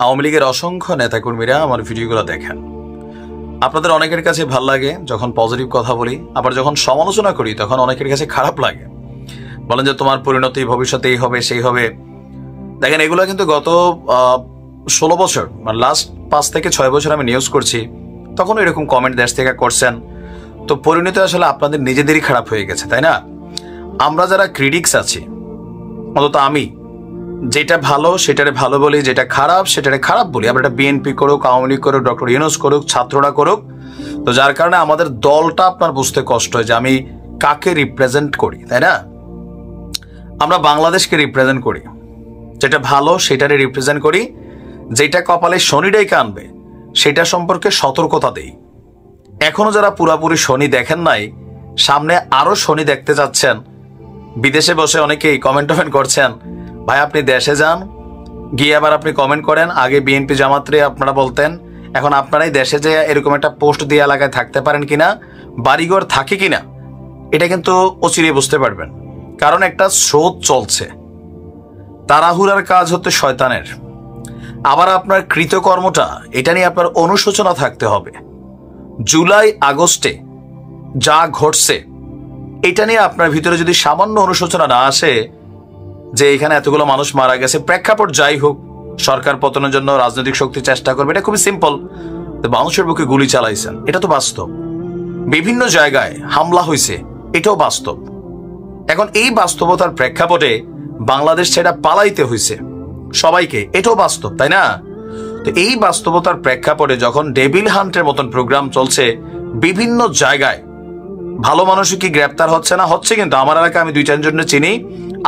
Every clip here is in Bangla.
আওয়ামী লীগের অসংখ্য নেতাকর্মীরা আমার ভিডিওগুলো দেখেন। আপনাদের অনেকের কাছে ভাল লাগে যখন পজিটিভ কথা বলি, আবার যখন সমালোচনা করি তখন অনেকের কাছে খারাপ লাগে, বলেন যে তোমার পরিণতি ভবিষ্যতে এই হবে সেই হবে। দেখেন, এগুলো কিন্তু গত 16 বছর মানে লাস্ট 5 থেকে 6 বছর আমি নিউজ করছি, তখন এরকম কমেন্ট দেশ থেকে করছেন। তো পরিণতি আসলে আপনাদের নিজেদেরই খারাপ হয়ে গেছে, তাই না? আমরা যারা ক্রিটিক্স আছি, অন্তত আমি, যেটা ভালো সেটারে ভালো বলি, যেটা খারাপ সেটারে খারাপ বলি। আবার এটা বিএনপি করুক, আওয়ামী লীগ করুক, ডক্টর ইউনূস করুক, ছাত্ররা করুক, তো যার কারণে আমাদের দলটা আপনার বুঝতে কষ্ট হয় যে আমি কাকে রিপ্রেজেন্ট করি, তাই না? আমরা বাংলাদেশকে রিপ্রেজেন্ট করি, যেটা ভালো সেটারে রিপ্রেজেন্ট করি, যেটা কপালে শনিটাই কানবে সেটা সম্পর্কে সতর্কতা দেই। এখনো যারা পুরাপুরি শনি দেখেন নাই, সামনে আরো শনি দেখতে যাচ্ছেন, বিদেশে বসে অনেকেই কমেন্ট করছেন, ভাই আপনি দেশে যান, গিয়ে আবার আপনি কমেন্ট করেন আগে বিএনপি জামাতরে আপনারা বলতেন, এখন আপনারাই দেশে যে এরকম একটা পোস্ট দিয়ে এলাকায় থাকতে পারেন কিনা, বাড়িঘর থাকে কিনা, এটা কিন্তু অচিরে বুঝতে পারবেন। কারণ একটা স্রোত চলছে, তাড়াহুড়ার কাজ হচ্ছে শয়তানের। আবার আপনার কৃতকর্মটা এটা নিয়ে আপনার অনুশোচনা থাকতে হবে। জুলাই আগস্টে যা ঘটছে এটা নিয়ে আপনার ভিতরে যদি সামান্য অনুশোচনা না আসে যে এখানে এতগুলো মানুষ মারা গেছে, প্রেক্ষাপট যাই হোক, সরকার পতনের জন্য রাজনৈতিক শক্তি চেষ্টা করবে, এটা খুবই সিম্পল। মানুষের বুকে গুলি চালাইছেন, এটা তো বাস্তব। বিভিন্ন জায়গায় হামলা হয়েছে, এটাও বাস্তব। এখন এই বাস্তবতার প্রেক্ষাপটে বাংলাদেশ ছেড়ে পালাইতে হয়েছে সবাইকে, এটাও বাস্তব, তাই না? তো এই বাস্তবতার প্রেক্ষাপটে যখন ডেভিল হান্টের মতন প্রোগ্রাম চলছে বিভিন্ন জায়গায়, ভালো মানুষও কি গ্রেপ্তার হচ্ছে না? হচ্ছে। কিন্তু আমার এলাকায় আমি 2-4 জন চিনি,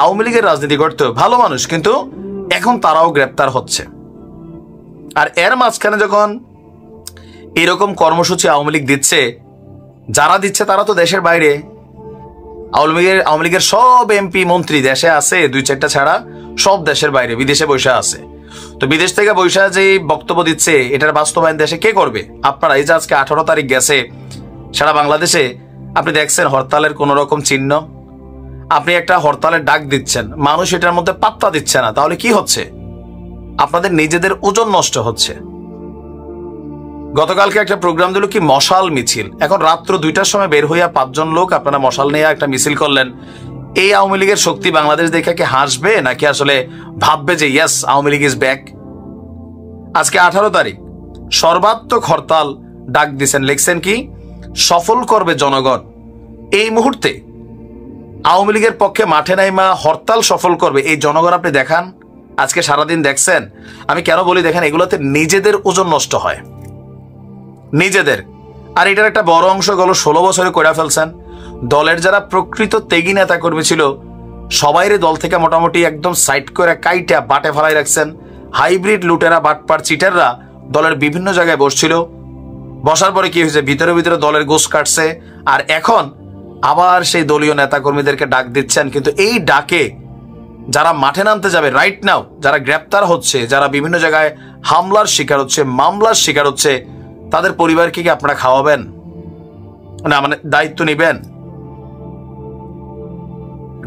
আওয়ামী লীগের রাজনীতি করতে ভালো মানুষ, কিন্তু এখন তারাও গ্রেপ্তার হচ্ছে। আর এর মাঝখানে যখন এরকম কর্মসূচি আওয়ামী লীগ দিচ্ছে, যারা দিচ্ছে তারা তো দেশের বাইরে। আওয়ামী লীগের সব এমপি মন্ত্রী দেশে আছে, 2-4টা ছাড়া সব দেশের বাইরে, বিদেশে বসে আছে। তো বিদেশ থেকে বসে যে বক্তব্য দিচ্ছে, এটার বাস্তবায়ন দেশে কে করবে? আপনারা। এই যে আজকে 18 তারিখ গেছে, সারা বাংলাদেশে আপনি দেখছেন হরতালের কোন রকম চিহ্ন। আপনি একটা হরতালের ডাক দিচ্ছেন, মানুষ এটার মধ্যে পাত্তা দিচ্ছে না, তাহলে কি হচ্ছে? আপনাদের নিজেদের ওজন নষ্ট হচ্ছে। গতকালকে একটা প্রোগ্রাম দিল কি মশাল মিছিল, এখন রাত্র 2টার সময় বের হইয়া 5 জন লোক আপনারা মশাল নিয়ে একটা মিছিল করলেন। এই আওয়ামী লীগের শক্তি বাংলাদেশ দেখে কি হাসবে, নাকি আসলে ভাববে যে yes Awami League is back? আজকে 18 তারিখ সর্বাত্মক হরতাল ডাক দিচ্ছেন, লিখছেন কি সফল করবে জনগণ। এই মুহূর্তে আওয়ামী লীগের পক্ষে মাঠে নাইমা হরতাল সফল করবে এই জনগণ আপনি দেখান। আজকে সারাদিন দেখছেন। আমি কেন বলি দেখেন, এগুলোতে নিজেদের ওজন নষ্ট হয়, নিজেদের। আর এটার একটা বড় অংশ গেল 16 বছরে করে ফেলছেন। দলের যারা প্রকৃত তেগী নেতা কর্মী ছিল সবাইরে দল থেকে মোটামুটি একদম সাইড করে কাইটা বাটে ফেলাই রাখছেন। হাইব্রিড লুটেরা, বাটপার, চিটাররা দলের বিভিন্ন জায়গায় বসছিল। বসার পরে কি হয়েছে, ভিতরে ভিতরে দলের গোস কাটছে। আর এখন আবার সেই দলীয় নেতা কর্মীদেরকে ডাক দিচ্ছেন, কিন্তু এই ডাকে যারা মাঠে নামতে যাবে রাইট নাও, যারা গ্রেপ্তার হচ্ছে, যারা বিভিন্ন জায়গায় হামলার শিকার হচ্ছে, মামলার শিকার হচ্ছে, তাদের পরিবারকে কি আপনারা খাওয়াবেন না? মানে দায়িত্ব নিবেন?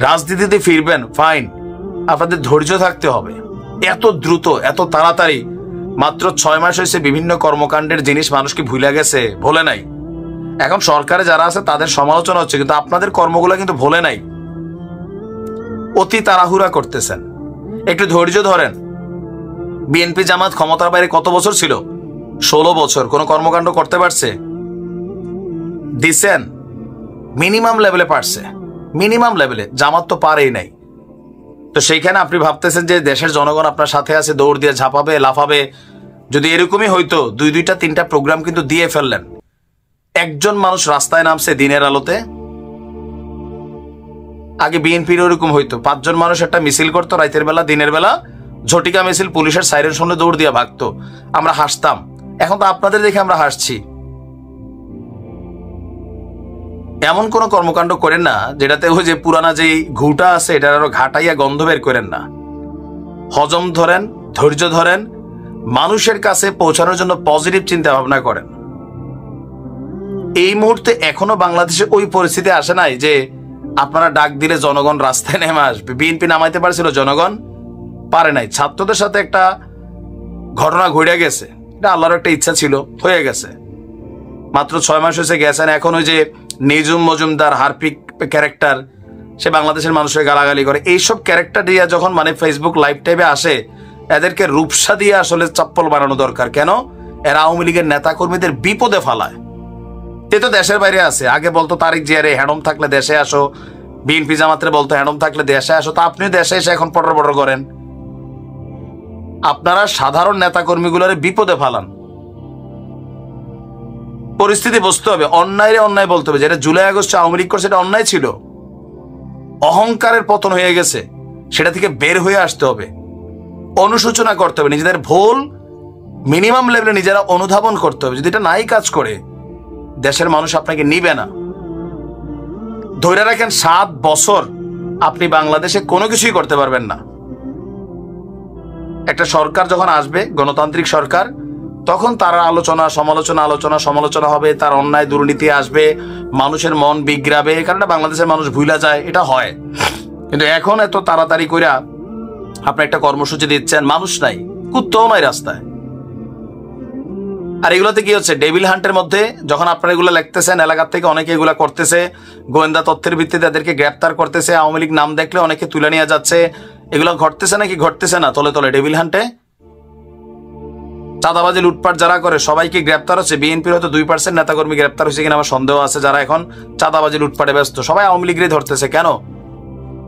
রাজনীতিতে ফিরবেন, ফাইন, আপনাদের ধৈর্য থাকতে হবে। এত দ্রুত, এত তাড়াতাড়ি, মাত্র 6 মাস হয়েছে, বিভিন্ন কর্মকাণ্ডের জিনিস মানুষ কি ভুলে গেছে? ভোলে নাই। এখন সরকারে যারা আছে তাদের সমালোচনা হচ্ছে, কিন্তু আপনাদের কর্মগুলো কিন্তু ভোলে নাই। অতি তাড়াহুড়া করতেছেন, একটু ধৈর্য ধরেন। বিএনপি জামাত ক্ষমতার বাইরে কত বছর ছিল? 16 বছর। কোনো কর্মকাণ্ড করতে পারছে? দিছেন মিনিমাম লেভেলে পারছে, মিনিমাম লেভেলে। জামাত তো পারেই নাই। তো সেইখানে আপনি ভাবতেছেন যে দেশের জনগণ আপনার সাথে আছে, দৌড় দিয়ে ঝাঁপাবে, লাফাবে। যদি এরকমই হইতো, 2-3টা প্রোগ্রাম কিন্তু দিয়ে ফেললেন। একজন মানুষ রাস্তায় নামছে দিনের আলোতে, আগে বিএনপির ওরকম হইতো 5 জন মানুষ একটা মিছিল করতো রাতের বেলা, দিনের বেলা ঝটিকা মিছিল, পুলিশের সাইরেন শুনে দৌড় দিয়ে ভাগতো, আমরা হাসতাম। এখন তো আপনাদের দেখে আমরা হাসছি। এমন কোন কর্মকাণ্ড করেন না যেটাতে ওই যে পুরানা যে ঘুটা আছে এটার আরো ঘাটাইয়া গন্ধ বের করেন না। হজম ধরেন, ধৈর্য ধরেন, মানুষের কাছে পৌঁছানোর জন্য পজিটিভ চিন্তা ভাবনা করেন। এই মুহূর্তে এখনো বাংলাদেশে ওই পরিস্থিতি আসে নাই যে আপনারা ডাক দিলে জনগণ রাস্তায় নেমে আসবে। বিএনপি নামাইতে পারছিল, জনগণ পারে নাই। ছাত্রদের সাথে একটা ঘটনা ঘুরে গেছে, এটা আল্লাহর একটা ইচ্ছা ছিল, হয়ে গেছে। মাত্র 6 মাস হয়েছে গেছেন। এখন ওই যে নিজুম মজুমদার হারপিক ক্যারেক্টার, সে বাংলাদেশের মানুষের গালাগালি করে, এইসব ক্যারেক্টার দিয়ে যখন মানে ফেসবুক লাইভ টাইপে আসে, এদেরকে রূপসা দিয়ে আসলে চপ্পল বানানো দরকার। কেন? এরা আওয়ামী লীগের নেতা কর্মীদের বিপদে ফালায়। এ তো দেশের বাইরে আছে। আগে বলতো তারিক জিয়ারে হ্যাডম থাকলে দেশে আসো, বিএনপি জামাতে বলতো হ্যাডম থাকলে দেশে আসো, তা আপনিও দেশে এসে এখন পটর পটর করেন। আপনারা সাধারণ নেতা কর্মীগুলোর বিপদে ফালান। পরিস্থিতি বুঝতে হবে, অন্যায় অন্যায় বলতে হবে। যেটা জুলাই আগস্টে আওয়ামী লীগ করছে, এটা অন্যায় ছিল, অহংকারের পতন হয়ে গেছে, সেটা থেকে বের হয়ে আসতে হবে, অনুশোচনা করতে হবে, নিজেদের ভুল মিনিমাম লেভেলে নিজেরা অনুধাবন করতে হবে। যদি এটা নাই কাজ করে, দেশের মানুষ আপনাকে নিবে না। ধরে রাখেন 7 বছর আপনি বাংলাদেশে কোনো কিছুই করতে পারবেন না। একটা সরকার যখন আসবে, গণতান্ত্রিক সরকার, তখন তার সমালোচনা হবে, তার অন্যায় দুর্নীতি আসবে, মানুষের মন বিগড়াবে, কারণ বাংলাদেশের মানুষ ভুলা যায়, এটা হয়। কিন্তু এখন এত তাড়াতাড়ি কইরা আপনি একটা কর্মসূচি দিচ্ছেন, মানুষ নাই, কুত্তাও নাই রাস্তায়। আর এগুলোতে কি হচ্ছে, ডেভিল হান্টের মধ্যে যখন আপনারা এগুলো লিখতেছেন, এলাকার থেকে অনেকে এগুলা করতেছে, গোয়েন্দা তথ্যের ভিত্তিতে তাদেরকে গ্রেপ্তার করতেছে, আওয়ামী লীগ নাম দেখলে অনেকে তুলে নিয়ে যাচ্ছে। এগুলো ঘটতেছে নাকি ঘটতেছে না তলে তলে ডেভিল হান্টে? চাঁদাবাজি লুটপাট যারা করে সবাইকে গ্রেপ্তার হচ্ছে। বিএনপির হয়তো 2% নেতাকর্মী গ্রেপ্তার হয়েছে কিনা আমার সন্দেহ আছে, যারা এখন চাঁদাবাজি লুটপাটে ব্যস্ত, সবাই আওয়ামী লীগেরই ধরতেছে। কেন?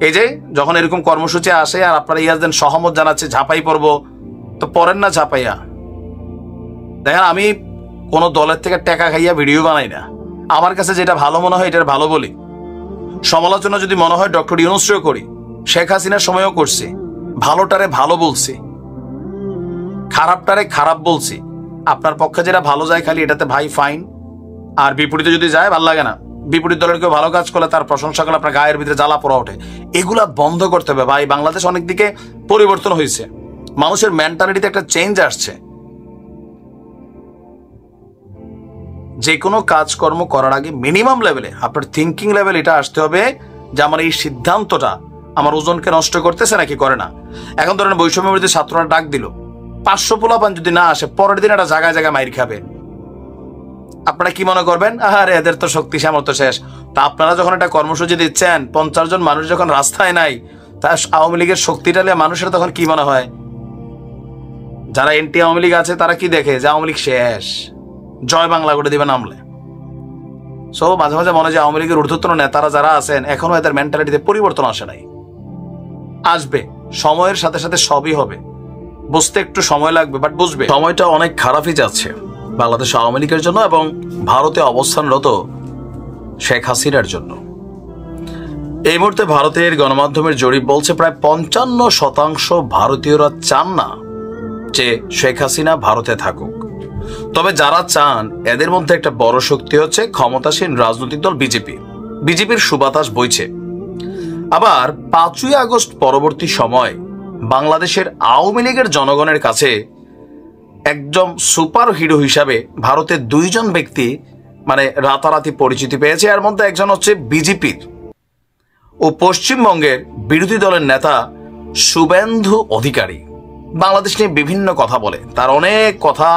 এই যে যখন এরকম কর্মসূচি আসে আর আপনারা ইয়াজদেন সহমত জানাচ্ছে, ঝাঁপাই পড়বো, তো পড়েন না ঝাঁপাইয়া। দেখেন, আমি কোনো দলের থেকে টাকা খাইয়া ভিডিও বানাই না। আমার কাছে যেটা ভালো মনে হয় এটার ভালো বলি। সমালোচনা যদি মনে হয় ডক্টর ইউনূসকেও করি, শেখ হাসিনার সময়ও করছি, ভালোটারে ভালো বলছি, খারাপটারে খারাপ বলছি। আপনার পক্ষে যেটা ভালো যায় খালি এটাতে ভাই ফাইন, আর বিপরীতে যদি যায় ভাল লাগে না। বিপরীত দলের কেউ ভালো কাজ করলে তার প্রশংসা করলে আপনার গায়ের ভিতরে জ্বালা পোড়া ওঠে। এগুলা বন্ধ করতে হবে ভাই। বাংলাদেশ অনেক দিকে পরিবর্তন হয়েছে, মানুষের মেন্টালিটিতে একটা চেঞ্জ আসছে। যে কোনো কাজকর্ম করার আগে মিনিমাম লেভেলে আপনার থিঙ্কিং লেভেল এটা আসতে হবে যে আমার এই সিদ্ধান্তটা আমার ওজনকে নষ্ট করতেছে নাকি করে না। এখন ধরেন বৈষম্য বিরোধী ছাত্ররা ডাক দিল, 500 পোলাপান যদি না আসে, পরের দিন একটা জায়গায় জায়গায় মাইর খাবে। আপনারা কি মনে করবেন, আরে এদের তো শক্তি সামর্থ্য শেষ। তা আপনারা যখন একটা কর্মসূচি দিচ্ছেন, 50 জন মানুষ যখন রাস্তায় নাই, তা আওয়ামী লীগের শক্তিটা মানুষের তখন কি মনে হয়? যারা এনটি আওয়ামী লীগ আছে তারা কি দেখে যে আওয়ামী লীগ শেষ, জয় বাংলা করে দিবে নামলে। সো মাঝে মাঝে মনে হয় যে আওয়ামী লীগের ঊর্ধ্বতন নেতারা যারা আছেন এখনো এদের মেন্টালিটিতে পরিবর্তন আসে নাই। আসবে, সময়ের সাথে সাথে সবই হবে, বুঝতে একটু সময় লাগবে, বাট বুঝবে। সময়টা অনেক খারাপই যাচ্ছে বাংলাদেশ আওয়ামী লীগের জন্য এবং ভারতে অবস্থানরত শেখ হাসিনার জন্য। এই মুহূর্তে ভারতের গণমাধ্যমের জরিপ বলছে প্রায় 55% ভারতীয়রা চান না যে শেখ হাসিনা ভারতে থাকুক। তবে যারা চান এদের মধ্যে একটা বড় শক্তি হচ্ছে ক্ষমতাসীন রাজনৈতিক দল বিজেপি। বিজেপির সুবাতাস বইছে। আবার 5ই আগস্ট পরবর্তী সময় বাংলাদেশের আওয়ামী লীগের জনগণের কাছে একজন সুপার হিরো হিসাবে ভারতের 2 জন ব্যক্তি মানে রাতারাতি পরিচিতি পেয়েছে। এর মধ্যে একজন হচ্ছে বিজেপির ও পশ্চিমবঙ্গের বিরোধী দলের নেতা শুভেন্দু অধিকারী। বাংলাদেশ নিয়ে বিভিন্ন কথা বলে, তার অনেক কথা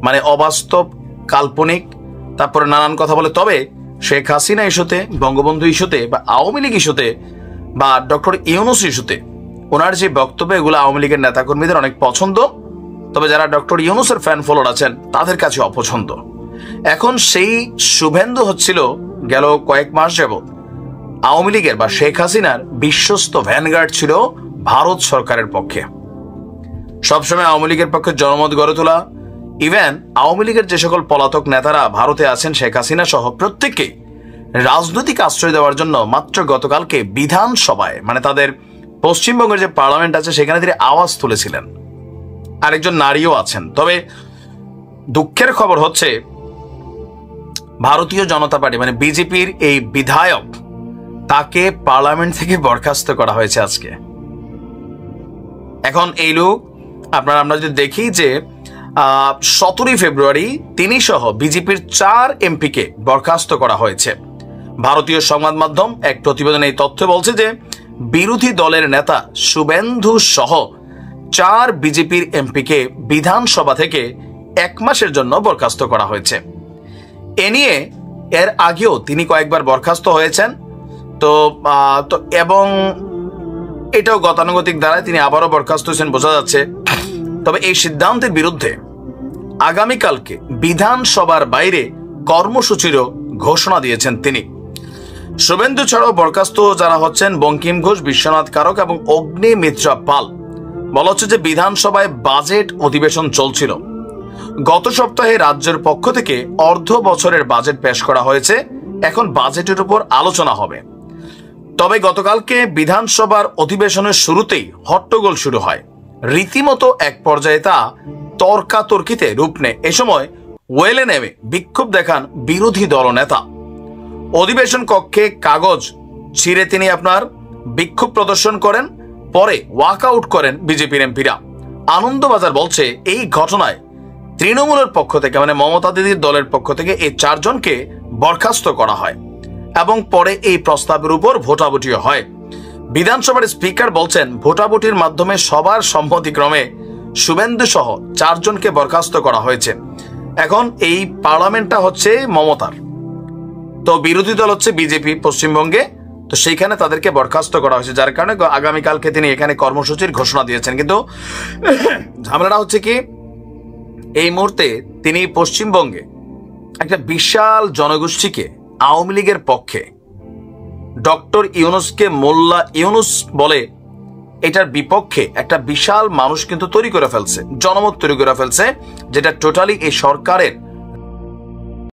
মানে অবাস্তব, কাল্পনিক, তারপরে নানান কথা বলে। তবে শেখ হাসিনা ইস্যুতে, বঙ্গবন্ধু ইস্যুতে বা আওয়ামী লীগ ইস্যুতে বা ডক্টর ইউনূস ইস্যুতে ওনার যে বক্তব্য, এগুলো আওয়ামী লীগের নেতাকর্মীদের অনেক পছন্দ, তবে যারা ডক্টর ইউনূসের ফ্যান ফলোয়ার আছেন তাদের কাছে অপছন্দ। এখন সেই শুভেন্দু হচ্ছিল গেল কয়েক মাস যাবৎ আওয়ামী লীগের বা শেখ হাসিনার বিশ্বস্ত ভ্যানগার্ড ছিল ভারত সরকারের পক্ষে। সবসময় আওয়ামী লীগের পক্ষে জনমত গড়ে তোলা, ইভেন আওয়ামী লীগের যে সকল পলাতক নেতারা ভারতে আছেন শেখ হাসিনা সহ প্রত্যেককেই রাজনৈতিক আশ্রয় দেওয়ার জন্য মাত্র গতকালকে বিধানসভায় মানে তাদের পশ্চিমবঙ্গের যে পার্লামেন্ট আছে সেখানে তিনি আওয়াজ তুলেছিলেন। আরেকজন নারীও আছেন। তবে দুঃখের খবর হচ্ছে ভারতীয় জনতা পার্টি মানে বিজেপির এই বিধায়ক, তাকে পার্লামেন্ট থেকে বরখাস্ত করা হয়েছে আজকে। এখন এই লোক আমরা যদি দেখি যে 17 ফেব্রুয়ারি তিনি সহ বিজেপির 4 এমপিকে বরখাস্ত করা হয়েছে। ভারতীয় সংবাদ মাধ্যম এক প্রতিবেদনে এই তথ্য বলছে যে বিরোধী দলের নেতা শুভেন্দু সহ 4 বিজেপির এমপিকে বিধানসভা থেকে 1 মাসের জন্য বরখাস্ত করা হয়েছে। এ নিয়ে এর আগেও তিনি কয়েকবার বরখাস্ত হয়েছেন, তো এবং এটাও গতানুগতিক দ্বারায় তিনি আবারও বরখাস্ত হয়েছেন বোঝা যাচ্ছে। তবে এই সিদ্ধান্তের বিরুদ্ধে আগামীকালকে বিধানসভার বাইরে কর্মসূচিরও ঘোষণা দিয়েছেন তিনি। শুভেন্দু ছাড়াও বরখাস্ত যারা হচ্ছেন বঙ্কিম ঘোষ, বিশ্বনাথ কারক এবং অগ্নিমিত্রা পাল। বলা হচ্ছে যে বিধানসভায় বাজেট অধিবেশন চলছিল। গত সপ্তাহে রাজ্যের পক্ষ থেকে অর্ধ বছরের বাজেট পেশ করা হয়েছে, এখন বাজেটের উপর আলোচনা হবে। তবে গতকালকে বিধানসভার অধিবেশনের শুরুতেই হট্টগোল শুরু হয়, রীতিমতো এক পর্যায়ে তা তর্কাতর্কিতে রূপ নেয়। এ সময় ওয়েলে নেমে বিক্ষোভ দেখান বিরোধী দলনেতা। অধিবেশন কক্ষে কাগজ ছিঁড়ে তিনি বিক্ষোভ প্রদর্শন করেন, পরে ওয়াকআউট করেন বিজেপির এমপিরা। আনন্দবাজার বলছে এই ঘটনায় তৃণমূলের পক্ষ থেকে মানে মমতা দিদির দলের পক্ষ থেকে এই 4 জনকে বরখাস্ত করা হয় এবং পরে এই প্রস্তাবের উপর ভোটাভুটিও হয়। বিধানসভার স্পিকার বলছেন ভোটাভুটির মাধ্যমে সবার সম্মতিক্রমে শুভেন্দু সহ 4 জনকে বরখাস্ত করা হয়েছে। এখন এই পার্লামেন্টটা হচ্ছে মমতার, তো বিরোধী দল হচ্ছে বিজেপি পশ্চিমবঙ্গে, তো সেইখানে তাদেরকে বরখাস্ত করা হয়েছে, যার কারণে আগামীকালকে তিনি এখানে কর্মসূচির ঘোষণা দিয়েছেন। কিন্তু ঝামেলাটা হচ্ছে কি, এই মুহূর্তে তিনি পশ্চিমবঙ্গে একটা বিশাল জনগোষ্ঠীকে আওয়ামী লীগের পক্ষে ডক্টর ইউনুসকে মোল্লা ইউনুস বলে এটার বিপক্ষে একটা বিশাল মানুষ কিন্তু তৈরি করে ফেলছে, জনমত তৈরি করে ফেলছে, যেটা টোটালি এই সরকারের